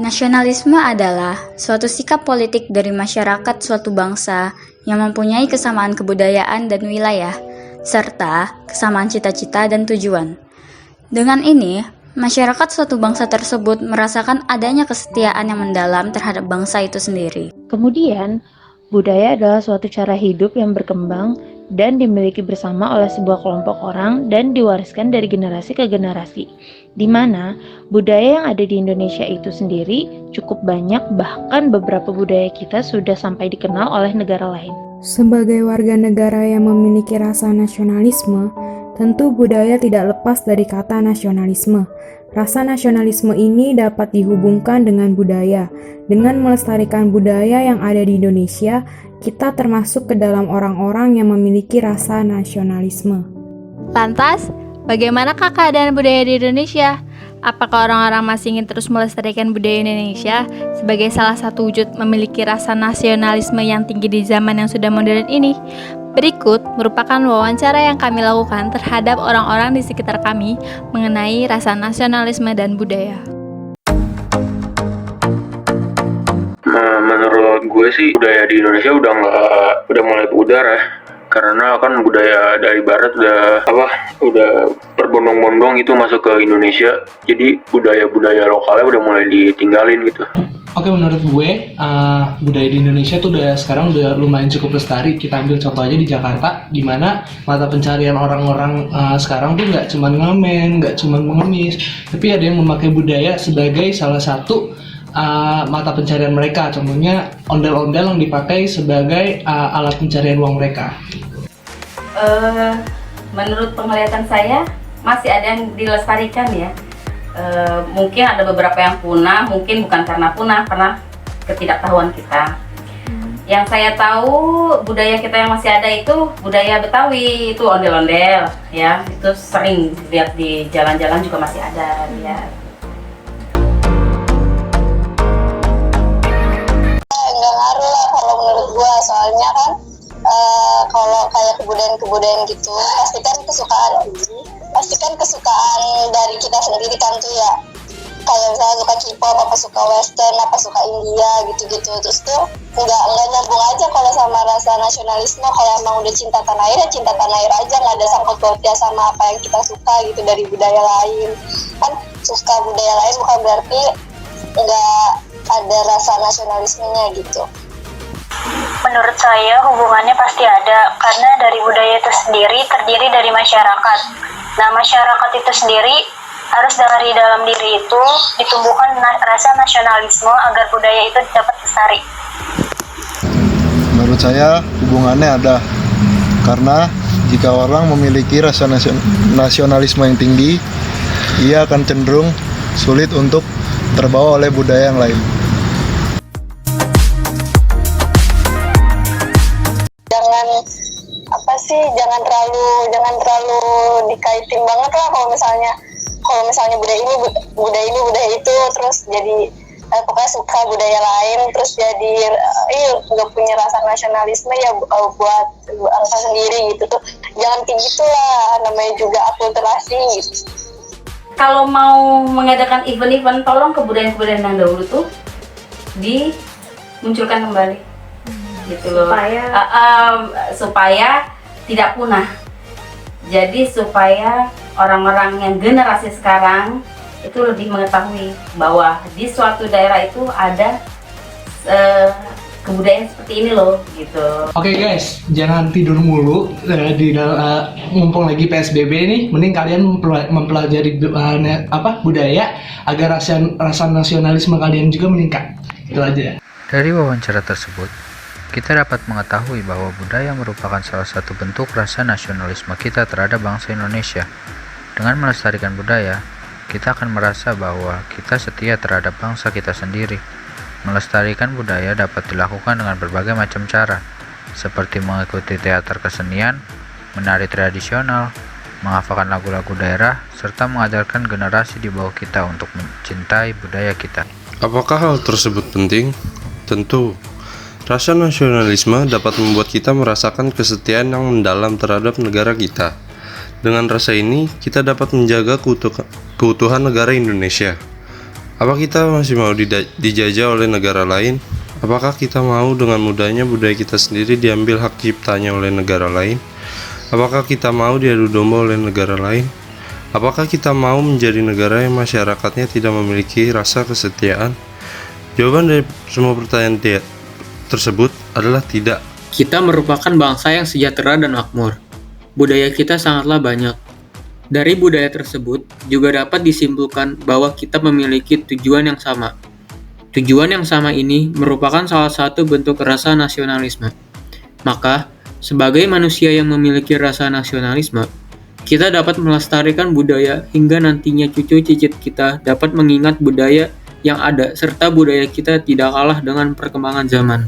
Nasionalisme adalah suatu sikap politik dari masyarakat suatu bangsa yang mempunyai kesamaan kebudayaan dan wilayah, serta kesamaan cita-cita dan tujuan. Dengan ini, masyarakat suatu bangsa tersebut merasakan adanya kesetiaan yang mendalam terhadap bangsa itu sendiri. Kemudian, budaya adalah suatu cara hidup yang berkembang dan dimiliki bersama oleh sebuah kelompok orang dan diwariskan dari generasi ke generasi, di mana budaya yang ada di Indonesia itu sendiri cukup banyak, bahkan beberapa budaya kita sudah sampai dikenal oleh negara lain. Sebagai warga negara yang memiliki rasa nasionalisme, tentu budaya tidak lepas dari kata nasionalisme. Rasa nasionalisme ini dapat dihubungkan dengan budaya. Dengan melestarikan budaya yang ada di Indonesia, kita termasuk ke dalam orang-orang yang memiliki rasa nasionalisme. Lantas, bagaimanakah keadaan budaya di Indonesia? Apakah orang-orang masih ingin terus melestarikan budaya Indonesia sebagai salah satu wujud memiliki rasa nasionalisme yang tinggi di zaman yang sudah modern ini? Berikut merupakan wawancara yang kami lakukan terhadap orang-orang di sekitar kami mengenai rasa nasionalisme dan budaya. Menurut gue sih budaya di Indonesia udah mulai pudar ya, karena kan budaya dari barat udah berbondong-bondong itu masuk ke Indonesia, jadi budaya lokalnya udah mulai ditinggalin gitu. Oke, menurut gue budaya di Indonesia tuh sekarang udah lumayan cukup lestari. Kita ambil contoh aja di Jakarta, di mana mata pencarian orang-orang sekarang tuh nggak cuma ngamen, nggak cuma mengemis, tapi ada yang memakai budaya sebagai salah satu mata pencarian mereka. Contohnya ondel-ondel yang dipakai sebagai alat pencarian uang mereka. Menurut penglihatan saya masih ada yang dilestarikan ya. Mungkin ada beberapa yang punah, mungkin bukan karena punah, karena ketidaktahuan kita. Yang saya tahu budaya kita yang masih ada itu budaya Betawi, itu ondel-ondel ya, itu sering lihat di jalan-jalan juga masih ada ya. Nggak ngaruh lah kalau menurut gua, soalnya kan kalau kayak kebudayaan gitu pastikan kesukaan dari kita sendiri kan tuh ya, kayak misalnya suka K-pop, apa suka western, apa suka India gitu-gitu, terus tuh nggak nyambung aja kalau sama rasa nasionalisme. Kalau emang udah cinta tanah air ya cinta tanah air aja, nggak ada sangkut pautnya sama apa yang kita suka gitu dari budaya lain. Kan suka budaya lain bukan berarti nggak ada rasa nasionalismenya gitu. Menurut saya hubungannya pasti ada, karena dari budaya itu sendiri terdiri dari masyarakat. Nah, masyarakat itu sendiri harus dari dalam diri itu ditumbuhkan rasa nasionalisme agar budaya itu dapat lestari. Menurut saya hubungannya ada, karena jika orang memiliki rasa nasionalisme yang tinggi, ia akan cenderung sulit untuk terbawa oleh budaya yang lain. Jangan terlalu dikaitin banget lah kalau misalnya budaya itu terus jadi pokoknya suka budaya lain terus jadi nggak punya rasa nasionalisme ya buat bangsa sendiri gitu tuh, jangan kayak gitulah, namanya juga akulturasi gitu. Kalau mau mengadakan event-event, tolong kebudayaan-kebudayaan yang dahulu tuh dimunculkan kembali gitu loh, supaya tidak punah. Jadi supaya orang-orang yang generasi sekarang itu lebih mengetahui bahwa di suatu daerah itu ada kebudayaan seperti ini loh gitu. Oke guys, jangan tidur mulu mumpung lagi PSBB nih, mending kalian mempelajari budaya agar rasa nasionalisme kalian juga meningkat. Itu aja. Dari wawancara tersebut, kita dapat mengetahui bahwa budaya merupakan salah satu bentuk rasa nasionalisme kita terhadap bangsa Indonesia. Dengan melestarikan budaya, kita akan merasa bahwa kita setia terhadap bangsa kita sendiri. Melestarikan budaya dapat dilakukan dengan berbagai macam cara, seperti mengikuti teater kesenian, menari tradisional, menghafalkan lagu-lagu daerah, serta mengajarkan generasi di bawah kita untuk mencintai budaya kita. Apakah hal tersebut penting? Tentu. Rasa nasionalisme dapat membuat kita merasakan kesetiaan yang mendalam terhadap negara kita. Dengan rasa ini, kita dapat menjaga keutuhan negara Indonesia. Apa kita masih mau dijajah oleh negara lain? Apakah kita mau dengan mudahnya budaya kita sendiri diambil hak ciptanya oleh negara lain? Apakah kita mau diadu domba oleh negara lain? Apakah kita mau menjadi negara yang masyarakatnya tidak memiliki rasa kesetiaan? Jawaban dari semua pertanyaan tersebut adalah tidak. Kita merupakan bangsa yang sejahtera dan makmur. Budaya kita sangatlah banyak. Dari budaya tersebut juga dapat disimpulkan bahwa kita memiliki tujuan yang sama. Tujuan yang sama ini merupakan salah satu bentuk rasa nasionalisme. Maka, sebagai manusia yang memiliki rasa nasionalisme, kita dapat melestarikan budaya hingga nantinya cucu cicit kita dapat mengingat budaya yang ada serta budaya kita tidak kalah dengan perkembangan zaman.